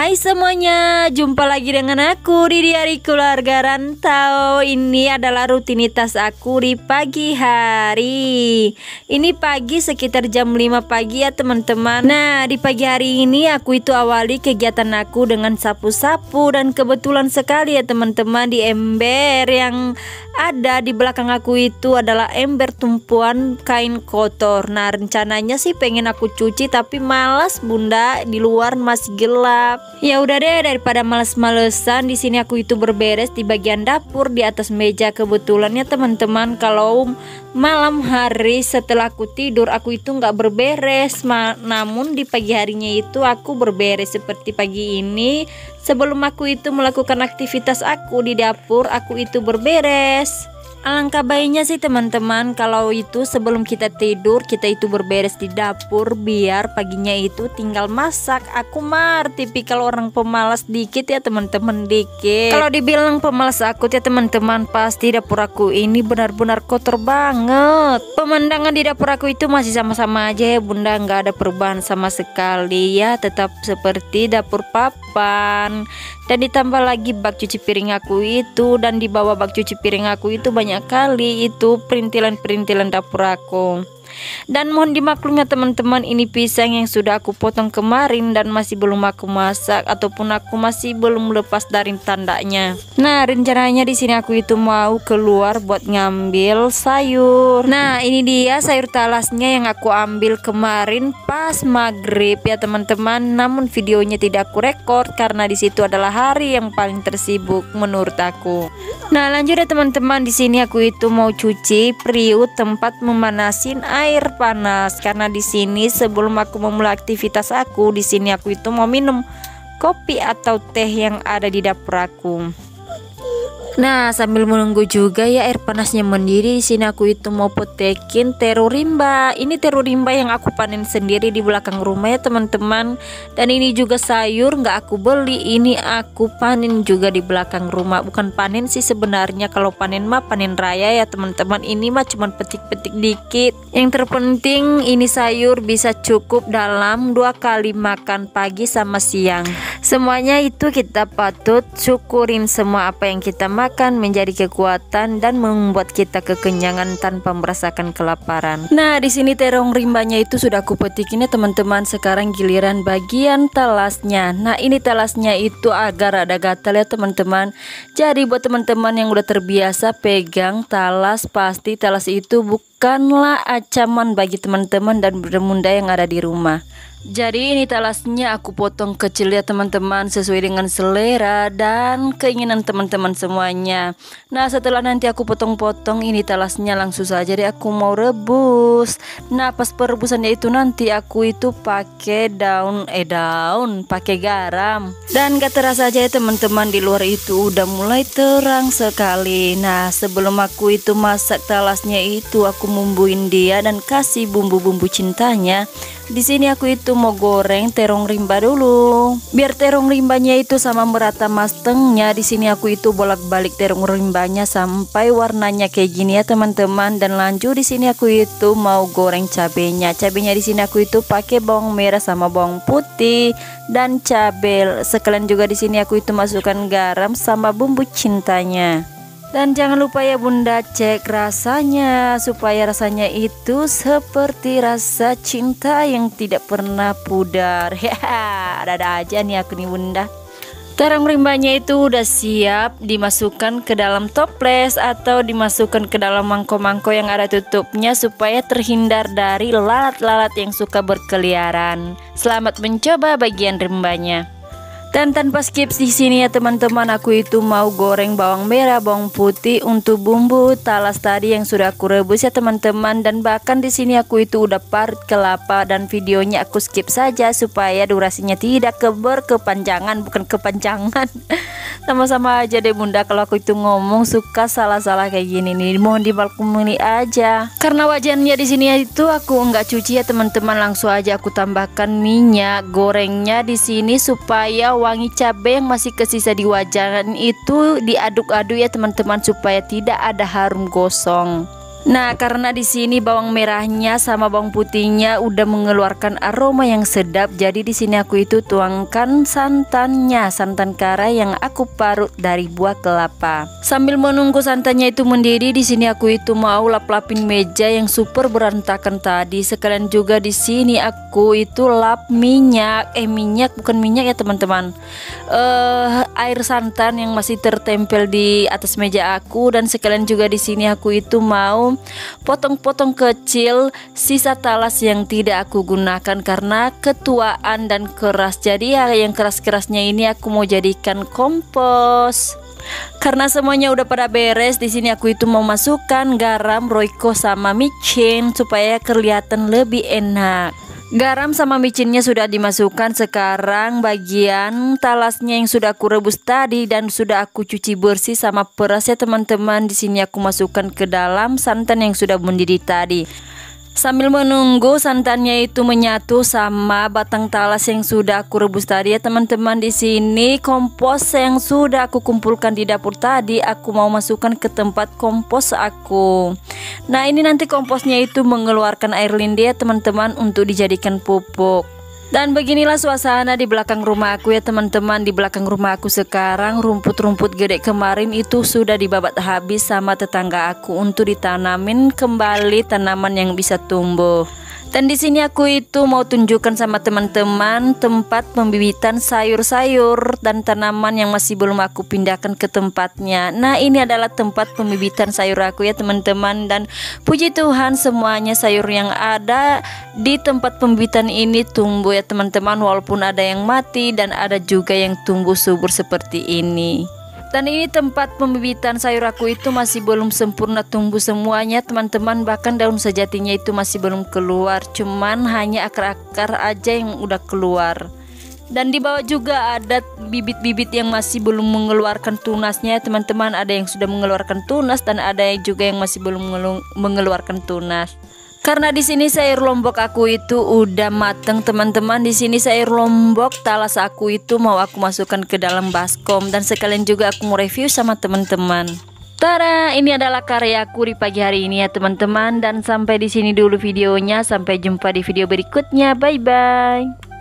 Hai semuanya, jumpa lagi dengan aku di Diari Keluarga Rantau. Ini adalah rutinitas aku di pagi hari. Ini pagi sekitar jam 5 pagi ya teman-teman. Nah, di pagi hari ini aku itu awali kegiatan aku dengan sapu-sapu. Dan kebetulan sekali ya teman-teman, di ember yang ada di belakang aku itu adalah ember tumpuan kain kotor. Nah, rencananya sih pengen aku cuci tapi malas bunda, di luar masih gelap. Ya udah deh, daripada males-malesan, di sini aku itu berberes di bagian dapur di atas meja. Kebetulan ya teman-teman, kalau malam hari setelah aku tidur aku itu nggak berberes. Namun di pagi harinya itu aku berberes seperti pagi ini. Sebelum aku itu melakukan aktivitas aku di dapur, aku itu berberes. Alangkah baiknya sih teman-teman kalau itu sebelum kita tidur kita itu berberes di dapur, biar paginya itu tinggal masak. Aku tipikal orang pemalas dikit ya teman-teman, dikit. Kalau dibilang pemalas aku ya teman-teman, pasti dapur aku ini benar-benar kotor banget. Pemandangan di dapur aku itu masih sama-sama aja ya bunda, nggak ada perubahan sama sekali ya, tetap seperti dapur papan. Dan ditambah lagi bak cuci piring aku itu, dan di bawah bak cuci piring aku itu banyak kali itu perintilan-perintilan dapur aku. Dan mohon dimaklum ya teman-teman, ini pisang yang sudah aku potong kemarin dan masih belum aku masak ataupun aku masih belum lepas dari tandanya. Nah, rencananya di sini aku itu mau keluar buat ngambil sayur. Nah, ini dia sayur talasnya yang aku ambil kemarin pas maghrib ya teman-teman. Namun videonya tidak aku rekord karena di situ adalah hari yang paling tersibuk menurut aku. Nah, lanjut ya teman-teman, di sini aku itu mau cuci periuk tempat memanasin air panas, karena di sini sebelum aku memulai aktivitas aku di sini aku itu mau minum kopi atau teh yang ada di dapur aku. Nah, sambil menunggu juga ya air panasnya mendidih, di sini aku itu mau petekin terung rimba. Ini terung rimba yang aku panen sendiri di belakang rumah ya teman-teman. Dan ini juga sayur nggak aku beli, ini aku panen juga di belakang rumah. Bukan panen sih sebenarnya, kalau panen mah panen raya ya teman-teman. Ini mah cuman petik-petik dikit. Yang terpenting ini sayur bisa cukup dalam 2 kali makan pagi sama siang. Semuanya itu kita patut syukurin, semua apa yang kita makan menjadi kekuatan dan membuat kita kekenyangan tanpa merasakan kelaparan. Nah, di sini terong rimbanya itu sudah aku petikin ya teman-teman. Sekarang giliran bagian talasnya. Nah, ini talasnya itu agak ada gatal ya teman-teman. Jadi buat teman-teman yang udah terbiasa pegang talas, pasti talas itu bukanlah ancaman bagi teman-teman dan bunda yang ada di rumah. Jadi ini talasnya aku potong kecil ya teman-teman, sesuai dengan selera dan keinginan teman-teman semuanya. Nah, setelah nanti aku potong-potong ini talasnya, langsung saja deh aku mau rebus. Nah, pas perebusannya itu nanti aku itu pakai daun pakai garam. Dan gak terasa aja ya teman-teman, di luar itu udah mulai terang sekali. Nah, sebelum aku itu masak talasnya itu aku bumbuin dia dan kasih bumbu-bumbu cintanya. Di sini aku itu mau goreng terong rimba dulu. Biar terong rimbanya itu sama merata matengnya. Di sini aku itu bolak-balik terong rimbanya sampai warnanya kayak gini ya teman-teman. Dan lanjut di sini aku itu mau goreng cabenya. Cabenya di sini aku itu pakai bawang merah sama bawang putih dan cabai. Sekalian juga di sini aku itu masukkan garam sama bumbu cintanya. Dan jangan lupa ya bunda, cek rasanya supaya rasanya itu seperti rasa cinta yang tidak pernah pudar. Ya, ada aja nih aku nih bunda. Terong rimbanya itu udah siap dimasukkan ke dalam toples atau dimasukkan ke dalam mangkok-mangkok yang ada tutupnya supaya terhindar dari lalat-lalat yang suka berkeliaran. Selamat mencoba bagian rimbanya. Dan tanpa skip di sini ya teman-teman, aku itu mau goreng bawang merah, bawang putih untuk bumbu talas tadi yang sudah aku rebus ya teman-teman. Dan bahkan di sini aku itu udah parut kelapa, dan videonya aku skip saja supaya durasinya tidak berkepanjangan, bukan kepanjangan. Sama-sama aja deh bunda, kalau aku itu ngomong suka salah-salah kayak gini nih, mohon dimaklumi aja. Karena wajannya di sini itu aku nggak cuci ya teman-teman, langsung aja aku tambahkan minyak gorengnya di sini supaya wangi cabai yang masih kesisa di wajan itu diaduk-aduk ya teman-teman, supaya tidak ada harum gosong. Nah, karena di sini bawang merahnya sama bawang putihnya udah mengeluarkan aroma yang sedap, jadi di sini aku itu tuangkan santannya, santan kara yang aku parut dari buah kelapa. Sambil menunggu santannya itu mendidih, di sini aku itu mau lap-lapin meja yang super berantakan tadi. Sekalian juga di sini aku itu lap minyak, bukan minyak ya teman-teman. Air santan yang masih tertempel di atas meja aku, dan sekalian juga di sini aku itu mau potong-potong kecil sisa talas yang tidak aku gunakan karena ketuaan dan keras. Jadi ya yang keras-kerasnya ini aku mau jadikan kompos. Karena semuanya udah pada beres, di sini aku itu mau masukkan garam, royco sama micin supaya kelihatan lebih enak. Garam sama micinnya sudah dimasukkan. Sekarang bagian talasnya yang sudah aku rebus tadi dan sudah aku cuci bersih sama peras ya teman-teman. Di sini aku masukkan ke dalam santan yang sudah mendidih tadi. Sambil menunggu santannya itu menyatu sama batang talas yang sudah aku rebus tadi ya teman-teman. Di sini kompos yang sudah aku kumpulkan di dapur tadi aku mau masukkan ke tempat kompos aku. Nah, ini nanti komposnya itu mengeluarkan air lindi ya teman-teman untuk dijadikan pupuk. Dan beginilah suasana di belakang rumah aku ya teman-teman. Di belakang rumah aku sekarang rumput-rumput gede kemarin itu sudah dibabat habis sama tetangga aku untuk ditanamin kembali tanaman yang bisa tumbuh. Dan di sini aku itu mau tunjukkan sama teman-teman tempat pembibitan sayur-sayur dan tanaman yang masih belum aku pindahkan ke tempatnya. Nah, ini adalah tempat pembibitan sayur aku ya teman-teman, dan puji Tuhan semuanya sayur yang ada di tempat pembibitan ini tumbuh ya teman-teman, walaupun ada yang mati dan ada juga yang tumbuh subur seperti ini. Dan ini tempat pembibitan sayur aku itu masih belum sempurna tumbuh semuanya teman-teman, bahkan daun sejatinya itu masih belum keluar, cuman hanya akar-akar aja yang udah keluar. Dan di bawah juga ada bibit-bibit yang masih belum mengeluarkan tunasnya teman-teman. Ada yang sudah mengeluarkan tunas dan ada yang juga yang masih belum mengeluarkan tunas. Karena di sini sayur lombok aku itu udah mateng teman-teman. Di sini sayur lombok talas aku itu mau aku masukkan ke dalam baskom, dan sekalian juga aku mau review sama teman-teman. Tada, ini adalah karyaku di pagi hari ini ya teman-teman, dan sampai di sini dulu videonya. Sampai jumpa di video berikutnya. Bye bye.